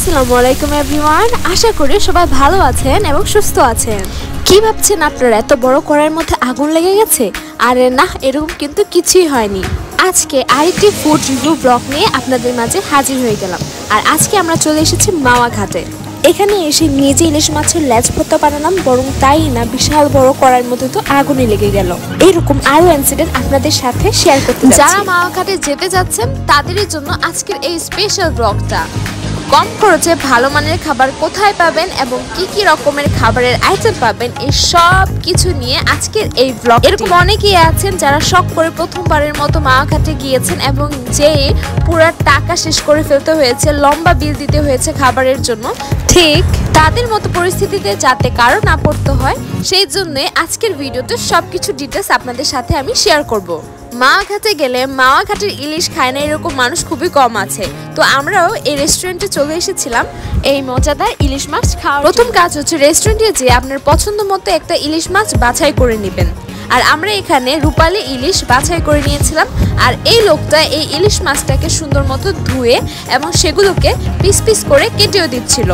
আসসালামু আলাইকুম এভরিওয়ান, আশা করি সবাই ভালো আছেন এবং সুস্থ আছেন। কি ভাবছেন আপনারা এত বড় কড়াইয়ের মধ্যে আগুন লেগে গেছে? আরে না, এরকম কিন্তু কিছুই হয়নি। আজকে আরেকটি ফুড রিভিউ ব্লগ নিয়ে আপনাদের মাঝে হাজির হয়ে গেলাম। আর আজকে আমরা চলে এসেছি মাওয়া ঘাটে। এখানে এসে নিজে ইলিশ মাছের লেজ ভর্তা বানালাম, বরং তাই না বিশাল বড় কড়াইয়ের মধ্যে তো আগুনই লেগে গেল। এরকম আরো ইনসিডেন্ট আপনাদের সাথে শেয়ার করতে যাচ্ছি। যারা মাওয়া ঘাটে যেতে যাচ্ছেন তাদেরই জন্য আজকের এই স্পেশাল ব্লগটা। কম খরচে ভালো মানের খাবার কোথায় পাবেন এবং কি কি রকমের খাবারের আইটেম পাবেন, এই সব কিছু নিয়ে আজকের এই ব্লগ। এরকম অনেকেই আছেন যারা শখ করে প্রথমবারের মতো মাওয়া ঘাটে গিয়েছেন এবং যে পুরো টাকা শেষ করে ফেলতে হয়েছে, লম্বা বিল দিতে হয়েছে খাবারের জন্য। ঠিক তাদের মতো পরিস্থিতিতে যাতে কারো না পড়তে হয়, সেই জন্য আজকের ভিডিওতে সবকিছু ডিটেলস আপনাদের সাথে আমি শেয়ার করব। মাওয়া ঘাটে গেলে মাওয়া ঘাটের ইলিশ খায় না এরকম মানুষ খুবই কম আছে। তো আমরাও এই রেস্টুরেন্টে চলে এসেছিলাম এই মজাদার ইলিশ মাছ খাওয়ার। প্রথম কাজ হচ্ছে রেস্টুরেন্টে যেয়ে আপনার পছন্দ মতো একটা ইলিশ মাছ বাছাই করে নেবেন। আর আমরা এখানে রূপালী ইলিশ বাছাই করে নিয়েছিলাম। আর এই লোকটা এই ইলিশ মাছটাকে সুন্দর মতো ধুয়ে এবং সেগুলোকে পিস পিস করে কেটেও দিচ্ছিল।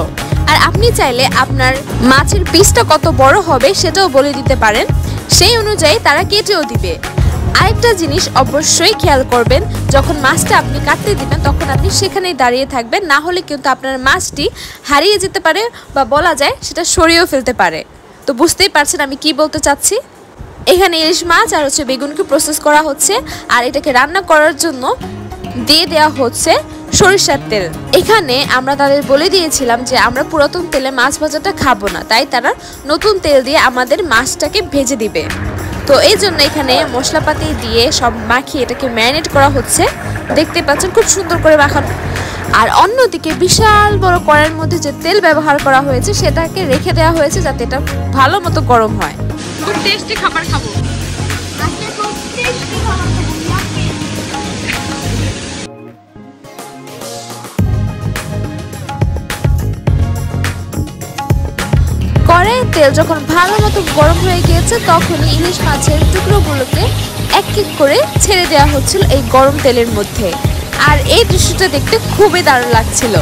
আর আপনি চাইলে আপনার মাছের পিসটা কত বড় হবে সেটাও বলে দিতে পারেন, সেই অনুযায়ী তারা কেটেও দিবে। আরেকটা জিনিস অবশ্যই খেয়াল করবেন, যখন মাছটা আপনি কাটতে দিবেন তখন আপনি সেখানেই দাঁড়িয়ে থাকবেন, না হলে কিন্তু আপনার মাছটি হারিয়ে যেতে পারে বা বলা যায় সেটা সরিয়েও ফেলতে পারে। তো বুঝতেই পারছেন আমি কি বলতে চাচ্ছি। এখানে ইলিশ মাছ আর বেগুনকে প্রসেস করা হচ্ছে, আর এটাকে রান্না করার জন্য দিয়ে দেওয়া হচ্ছে সরিষার তেল। এখানে আমরা তাদের বলে দিয়েছিলাম যে আমরা পুরাতন তেলে মাছ ভাজাটা খাবো না, তাই তারা নতুন তেল দিয়ে আমাদের মাছটাকে ভেজে দিবে। তো এই জন্য এখানে মশলাপাতি দিয়ে সব মাখিয়ে এটাকে ম্যারিনেট করা হচ্ছে। দেখতে পাচ্ছেন খুব সুন্দর করে মাখানো। আর অন্যদিকে বিশাল বড় কড়াইয়ের মধ্যে যে তেল ব্যবহার করা হয়েছে সেটাকে রেখে দেওয়া হয়েছে যাতে এটা ভালো মতো গরম হয়। খুব টেস্টি খাবার খাবো। কড়াইয়ের তেল যখন ভালো মতো গরম হয়ে গিয়েছে তখনই ইলিশ মাছের টুকরোগুলোকে এক এক করে ছেড়ে দেওয়া হচ্ছিল এই গরম তেলের মধ্যে। আর এই দৃশ্যটা দেখতে খুবই দারুণ লাগছিল।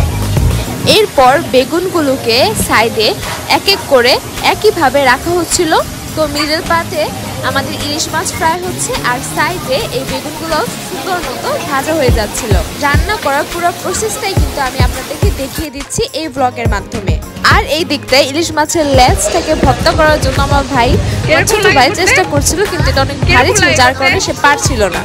এরপর বেগুনগুলোকে সাইডে এক এক করে একইভাবে রাখা হচ্ছিল। তো মিডল পার্টে আমাদের ইলিশ মাছ ফ্রাই হচ্ছে আর সাইডে এই বেগুনগুলো সুন্দর মতো ভাজা হয়ে যাচ্ছিল। রান্না করার পুরো প্রসেসটাই কিন্তু আমি আপনাদেরকে দেখিয়ে দিচ্ছি এই ব্লগের মাধ্যমে। আর এই দিকটায় ইলিশ মাছের লেজটাকে ভর্তা করার জন্য আমার ছোট ভাই চেষ্টা করছিল, কিন্তু এটা অনেক ভারী ছিল যার কারণে সে পারছিল না।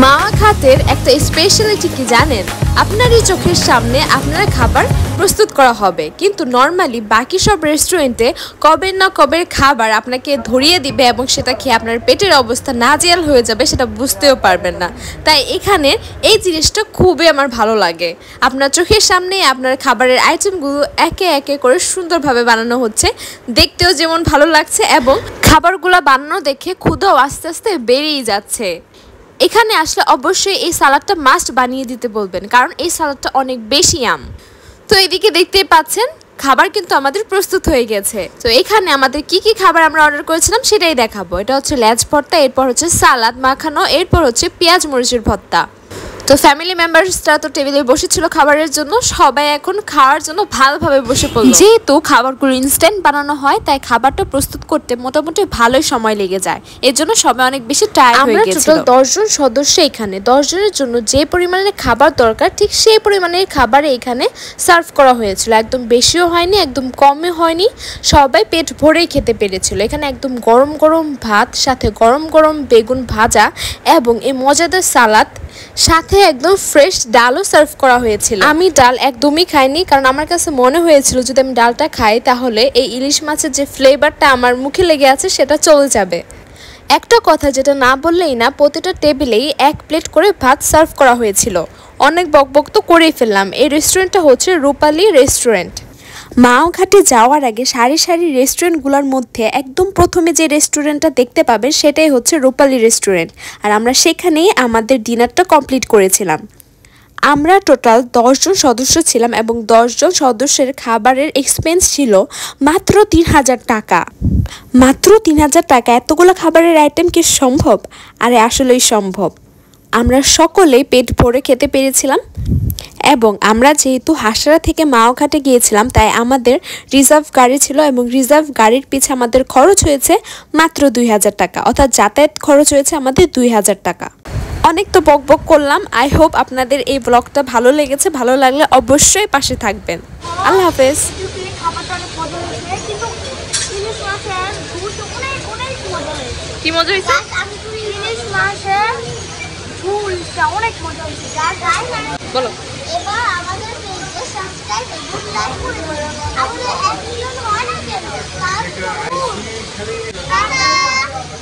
মাওয়া ঘাটের একটা স্পেশালিটি কি জানেন? আপনারই চোখের সামনে আপনার খাবার প্রস্তুত করা হবে, কিন্তু নর্মালি বাকি সব রেস্টুরেন্টে কবে না কবে খাবার আপনাকে ধরিয়ে দিবে এবং সেটা খেয়ে আপনার পেটের অবস্থা নাজেহাল হয়ে যাবে, সেটা বুঝতেও পারবেন না। তাই এখানে এই জিনিসটা খুবই আমার ভালো লাগে। আপনার চোখের সামনে আপনার খাবারের আইটেমগুলো একে একে করে সুন্দরভাবে বানানো হচ্ছে, দেখতেও যেমন ভালো লাগছে এবং খাবারগুলো বানানো দেখে ক্ষুধাও আস্তে আস্তে বেড়েই যাচ্ছে। এখানে আসলে অবশ্যই এই সালাডটা মাস্ট বানিয়ে দিতে বলবেন, কারণ এই সালাডটা অনেক বেশি আম। তো এদিকে দেখতেই পাচ্ছেন খাবার কিন্তু আমাদের প্রস্তুত হয়ে গেছে। তো এখানে আমাদের কি কি খাবার আমরা অর্ডার করেছিলাম সেটাই দেখাবো। এটা হচ্ছে লেজ ভর্তা, এরপর হচ্ছে সালাদ মাখানো, এরপর হচ্ছে পেঁয়াজ মরিচের ভর্তা। তো ফ্যামিলি মেম্বার্সরা তো টেবিলে বসেছিল খাবারের জন্য, সবাই এখন খাওয়ার জন্য ভালোভাবে বসে পড়ল। যেহেতু খাবারগুলো ইনস্ট্যান্ট বানানো হয় তাই খাবারটা প্রস্তুত করতে মোটামুটি ভালোই সময় লেগে যায়, এর জন্য সবাই অনেক বেশি টায়ার্ড হয়ে গেছিল। আমরা টোটাল 10 জন সদস্য, এখানে 10 জনের জন্য যে পরিমাণের খাবার দরকার ঠিক সেই পরিমাণের খাবার এখানে সার্ভ করা হয়েছিল। একদম বেশিও হয়নি, একদম কমও হয়নি, সবাই পেট ভরেই খেতে পেরেছিল। এখানে একদম গরম গরম ভাত, সাথে গরম গরম বেগুন ভাজা এবং এই মজাদার সালাদ, সাথে একদম ফ্রেশ ডালও সার্ভ করা হয়েছিল। আমি ডাল একদমই খাইনি, কারণ আমার কাছে মনে হয়েছিল যদি আমি ডালটা খাই তাহলে এই ইলিশ মাছের যে ফ্লেভারটা আমার মুখে লেগে আছে সেটা চলে যাবে। একটা কথা যেটা না বললেই না, প্রতিটা টেবিলেই 1 প্লেট করে ভাত সার্ভ করা হয়েছিল। অনেক বকবক তো করেই ফেললাম। এই রেস্টুরেন্টটা হচ্ছে রূপালী রেস্টুরেন্ট। মাওয়া ঘাটে যাওয়ার আগে সারি সারি রেস্টুরেন্টগুলোর মধ্যে একদম প্রথমে যে রেস্টুরেন্টটা দেখতে পাবেন সেটাই হচ্ছে রূপালী রেস্টুরেন্ট। আর আমরা সেখানেই আমাদের ডিনারটা কমপ্লিট করেছিলাম। আমরা টোটাল 10 জন সদস্য ছিলাম এবং 10 জন সদস্যের খাবারের এক্সপেন্স ছিল মাত্র 3000 টাকা। মাত্র 3000 টাকা এতগুলো খাবারের আইটেম কি সম্ভব? আরে আসলেই সম্ভব। আমরা সকলেই পেট ভরে খেতে পেরেছিলাম এবং আমরা যেহেতু হাসরা থেকে মাওঘাটে গিয়েছিলাম তাই আমাদের রিজার্ভ গাড়ি ছিল এবং রিজার্ভ গাড়ির পিছে আমাদের খরচ হয়েছে মাত্র 2000 টাকা, অর্থাৎ যাতায়াত খরচ হয়েছে আমাদের 2000 টাকা। অনেক তো বক বক করলাম। আই হোপ আপনাদের এই ব্লগটা ভালো লেগেছে। ভালো লাগলে অবশ্যই পাশে থাকবেন। আল্লাহ হাফেজ। কি মজা হয়েছে? বলো। এবার আমাদের পেজে সাবস্ক্রাইব এবং লাইক করে